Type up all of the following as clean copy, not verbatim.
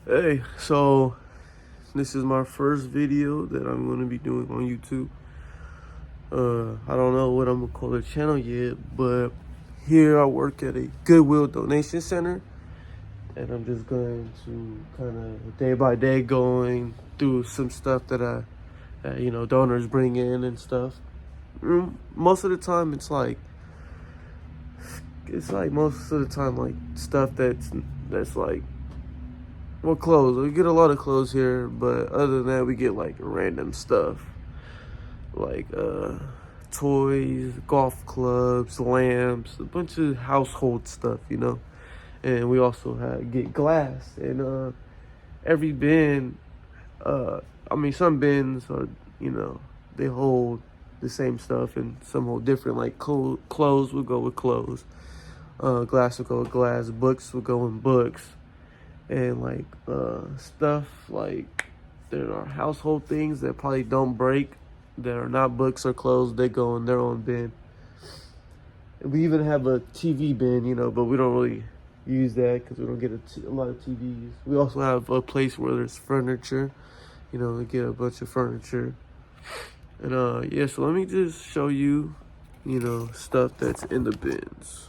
Hey, so this is my first video that I'm going to be doing on YouTube. I don't know what I'm going to call the channel yet, but here I work at a Goodwill donation center, and I'm just going to kind of day by day going through some stuff that donors bring in and stuff. Most of the time it's like most of the time like stuff that's like, well, clothes. We get a lot of clothes here, but other than that, we get like random stuff like toys, golf clubs, lamps, a bunch of household stuff, And we also get glass, and every bin. Some bins are, they hold the same stuff, and some hold different. Like clothes will go with clothes, glass will go with glass, books will go in books. And like stuff like there are household things that probably don't break, that are not books or clothes, they go in their own bin. And we even have a TV bin, but we don't really use that because we don't get a lot of TVs. We also have a place where there's furniture, we get a bunch of furniture. And yeah, so let me just show you, stuff that's in the bins.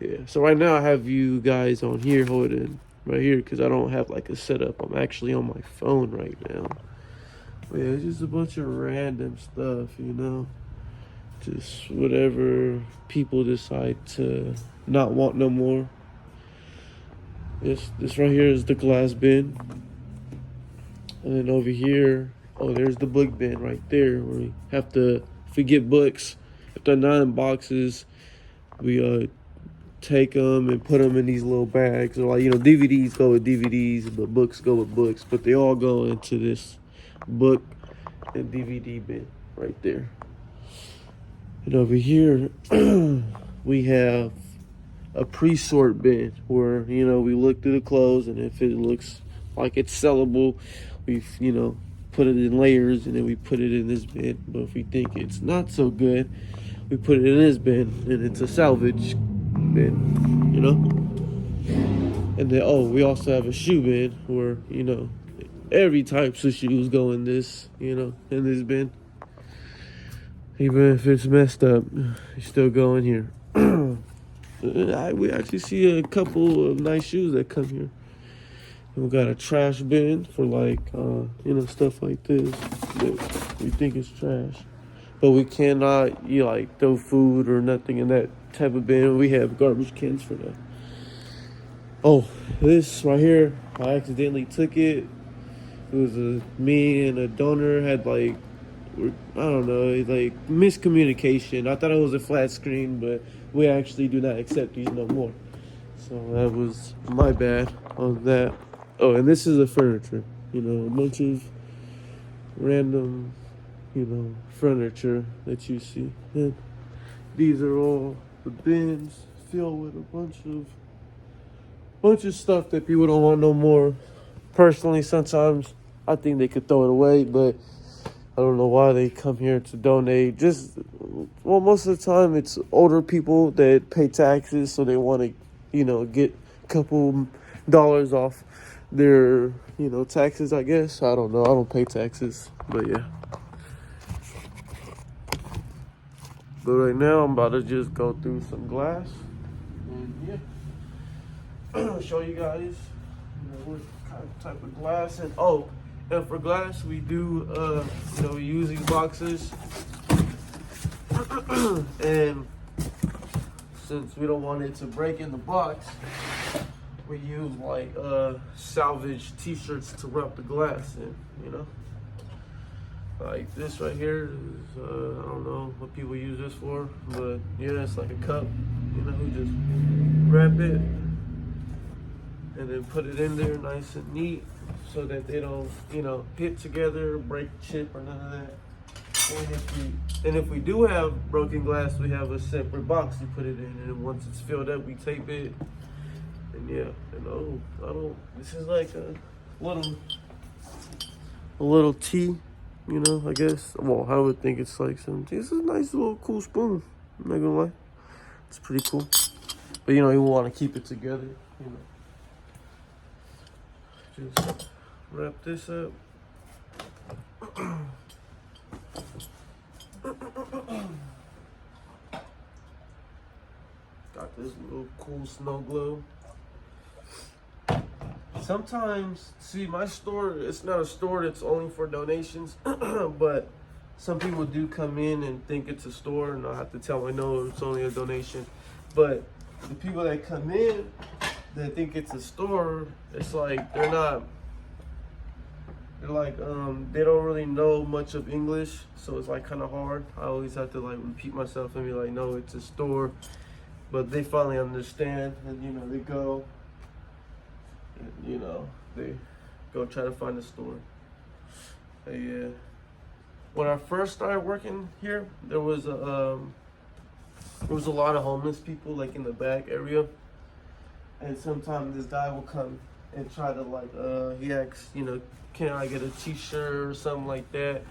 Yeah, so right now I have you guys on here holding right here because I don't have like a setup. I'm actually on my phone right now. But yeah, it's just a bunch of random stuff, just whatever people decide to not want no more. This right here is the glass bin. And then over here, oh, there's the book bin right there where we have to, if we get books, if they're not in boxes, we take them and put them in these little bags. Or like, DVDs go with DVDs, but books go with books. But they all go into this book and DVD bin right there. And over here, we have a pre-sort bin where, we look through the clothes, and if it looks like it's sellable, we, put it in layers, and then we put it in this bin. But if we think it's not so good, we put it in this bin, and it's a salvage bin, And then, we also have a shoe bin where, every types of shoes go in this, in this bin. Even if it's messed up, you still go in here. We actually see a couple of nice shoes that come here. And we got a trash bin for like, stuff like this that we think is trash. But we cannot, throw food or nothing in that type of bin. We have garbage cans for that. Oh, this right here, I accidentally took it. It was me and a donor had like, I don't know, like miscommunication. I thought it was a flat screen, but we actually do not accept these no more. So that was my bad on that. Oh, and this is the furniture. A bunch of random, furniture that you see. And these are all the bins filled with a bunch of stuff that people don't want no more. Personally, sometimes I think they could throw it away, but I don't know why they come here to donate. Most of the time it's older people that pay taxes, so they want to, get a couple dollars off their, taxes, I guess. I don't know. I don't pay taxes, but yeah. But right now I'm about to just go through some glass. And yeah, show you guys, what kind of type of glass. And for glass, we do, we use these boxes. And since we don't want it to break in the box, we use like salvage t-shirts to wrap the glass in, Like this right here is, I don't know what people use this for, but yeah, it's like a cup, we just wrap it and then put it in there nice and neat so that they don't, hit together, break, chip, or none of that. And if we do have broken glass, we have a separate box to put it in, and once it's filled up, we tape it. And yeah, this is like a little tea, I guess. Well, I would think it's like something. This is a nice little cool spoon. I'm not gonna lie, it's pretty cool. But you want to keep it together, just wrap this up. Got this little cool snow globe. Sometimes, see, my store, it's not a store that's only for donations, but some people do come in and think it's a store, and I have to tell them, no, it's only a donation. But the people that come in that think it's a store, it's like they don't really know much of English, so it's like kind of hard. I always have to like repeat myself and be like, no, it's a store. But they finally understand, and you know, they go, and, you know, they go try to find a store. But, yeah. When I first started working here, there was a lot of homeless people like in the back area, and sometimes this guy will come and try to like he asks, you know, can I get a t-shirt or something like that,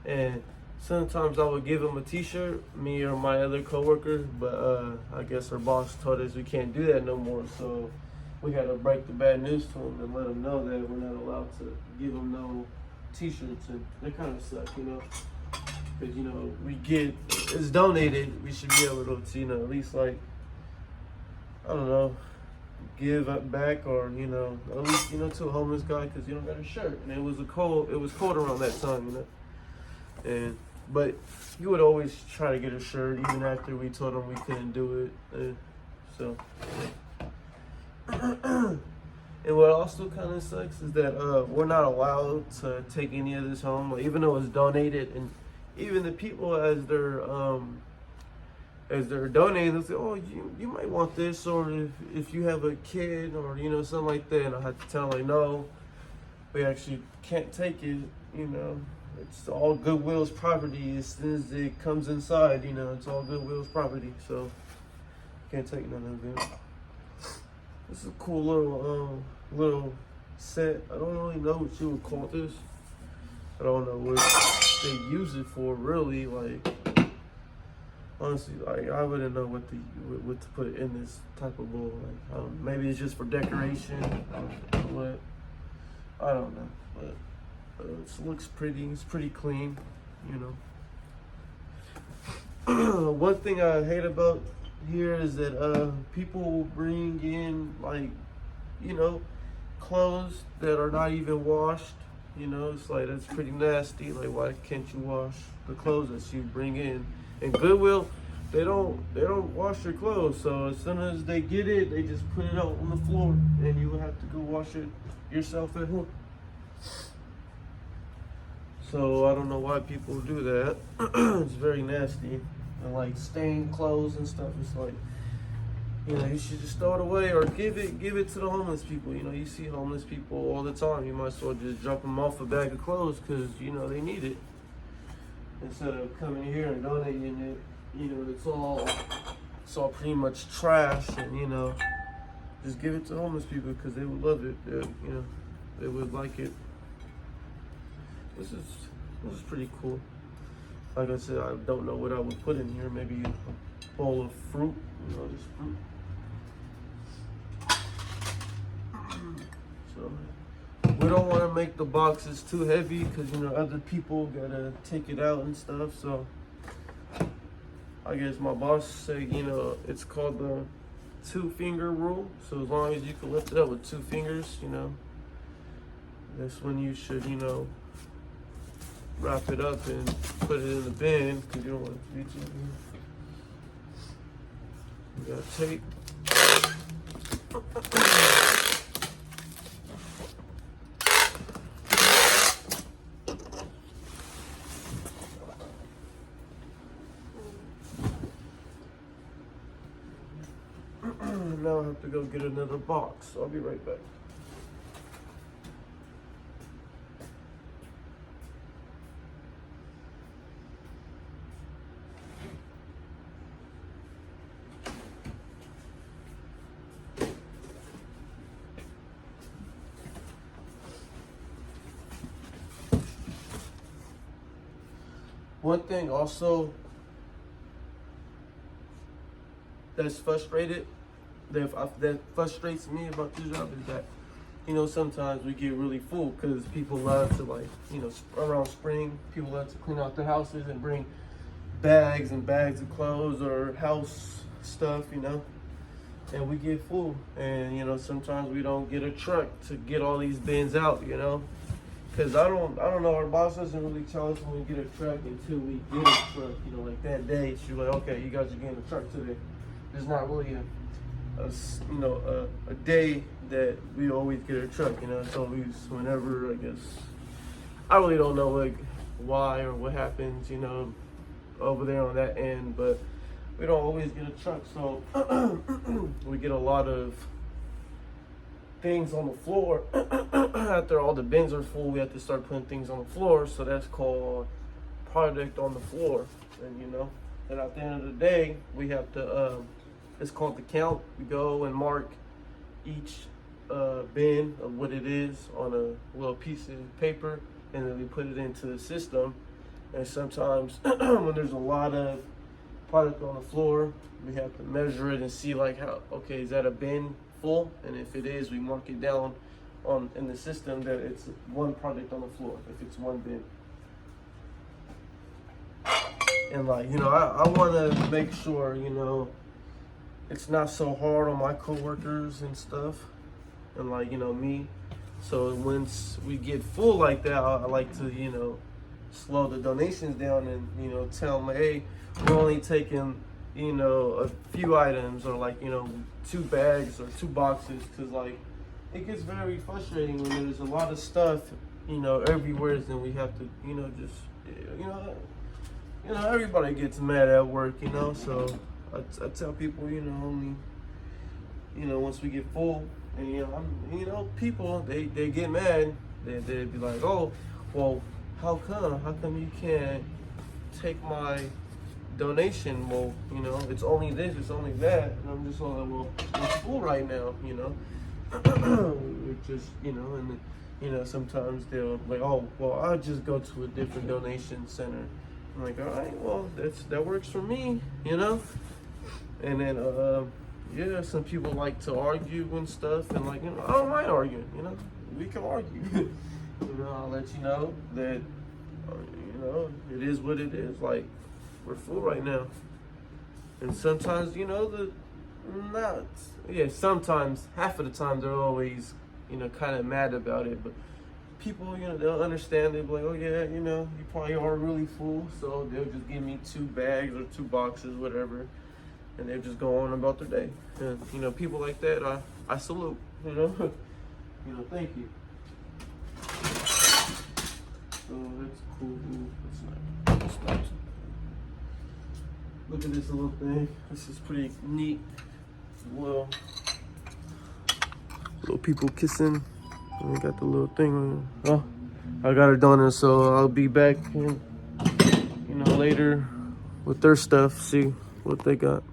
and sometimes I would give him a t-shirt, me or my other coworker, but I guess our boss told us we can't do that no more, so we had to break the bad news to him and let him know that we're not allowed to give him no t-shirts, and that kind of suck, you know, because, you know, it's donated, we should be able to, you know, at least like, I don't know, give back, or, you know, at least, you know, to a homeless guy, because you don't got a shirt, and it was cold around that time, you know, but he would always try to get a shirt even after we told him we couldn't do it, so. And what also kind of sucks is that we're not allowed to take any of this home, like, even though it's donated, and even the people as they're donating, they'll say, oh, you might want this, or if you have a kid, or, you know, something like that, and I have to tell them, like, no, we actually can't take it, you know. It's all Goodwill's property. As soon as it comes inside, you know, it's all Goodwill's property, so can't take none of it. This is a cool little set. I don't really know what you would call this. I don't know what they use it for, really. Like, honestly, like, I wouldn't know what to put in this type of bowl. Like, maybe it's just for decoration, or what. I don't know, but it looks pretty. It's pretty clean, you know. One thing I hate about here is that people will bring in, like, you know, clothes that are not even washed. You know, it's like, that's pretty nasty. Like, why can't you wash the clothes that you bring in? And Goodwill, they don't wash their clothes. So as soon as they get it, they just put it out on the floor, and you will have to go wash it yourself at home. So I don't know why people do that. It's very nasty. And like stained clothes and stuff, it's like, you know, you should just throw it away, or give it to the homeless people. You know, you see homeless people all the time. You might as well just drop them off a bag of clothes, because, you know, they need it, instead of coming here and donating it. You know, it's all pretty much trash, and, you know, just give it to homeless people, because they would love it. You know, they would like it. This is pretty cool. Like I said, I don't know what I would put in here. Maybe a bowl of fruit, you know, just fruit. So we don't want to make the boxes too heavy, because, you know, other people gotta take it out and stuff. So I guess my boss said, you know, it's called the 2-finger rule. So as long as you can lift it up with 2 fingers, you know, that's when you should, you know, wrap it up and put it in the bin, because you don't want it to be too big. We got tape. Now I have to go get another box, so I'll be right back. One thing also that frustrates me about this job is that you know, sometimes we get really full because people love to, like, you know, around spring, people love to clean out their houses and bring bags and bags of clothes or house stuff, you know, and we get full. And, you know, sometimes we don't get a truck to get all these bins out, you know, because I don't know, our boss doesn't really tell us when we get a truck until we get a truck, you know, like that day. She's like, okay, you guys are getting a truck today. There's not really a day that we always get a truck, you know. It's always whenever, I guess. I really don't know, like, why or what happens, you know, over there on that end, but we don't always get a truck. So we get a lot of things on the floor. After all the bins are full, we have to start putting things on the floor. So that's called product on the floor. And, you know, and at the end of the day, we have to, it's called the count. We go and mark each bin of what it is on a little piece of paper, and then we put it into the system. And sometimes when there's a lot of product on the floor, we have to measure it and see, like, how, okay, is that a bin full? And if it is, we mark it down in the system that it's one product on the floor, if it's one bin. And, like, you know, I want to make sure, you know, it's not so hard on my coworkers and stuff, and, like, you know, me. So once we get full like that, I like to, you know, slow the donations down and, you know, tell them, hey, we're only taking, you know, a few items, or, like, you know, 2 bags or 2 boxes, because, like, it gets very frustrating when there's a lot of stuff, you know, everywhere, and we have to, you know, just, you know, everybody gets mad at work, you know. So I tell people, you know, only, you know, once we get full, and, you know, people, they get mad. They'd be like, oh, well, how come you can't take my donation? Well, you know, it's only this, it's only that. And I'm just like, well, it's full right now, you know. We're just, you know, and, you know, sometimes they'll like, oh, well, I'll just go to a different donation center. I'm like, all right, well, that works for me, you know. And then, yeah, some people like to argue and stuff, and, like, you know, I don't mind arguing, you know. We can argue. You know, I'll let you know that, you know, it is what it is. Like, we're full right now. And sometimes, you know, sometimes, half of the time, they're always, you know, kind of mad about it. But people, you know, they'll understand. They'll be like, oh, yeah, you know, you probably are really full. So they'll just give me 2 bags or 2 boxes, whatever. And they'll just go on about their day. And, you know, people like that, I salute, you know. You know, thank you. So that's cool. That's nice. Look at this little thing. This is pretty neat. Little people kissing. And we got the little thing on it. Oh, I got it done, so I'll be back, you know, later with their stuff. See what they got.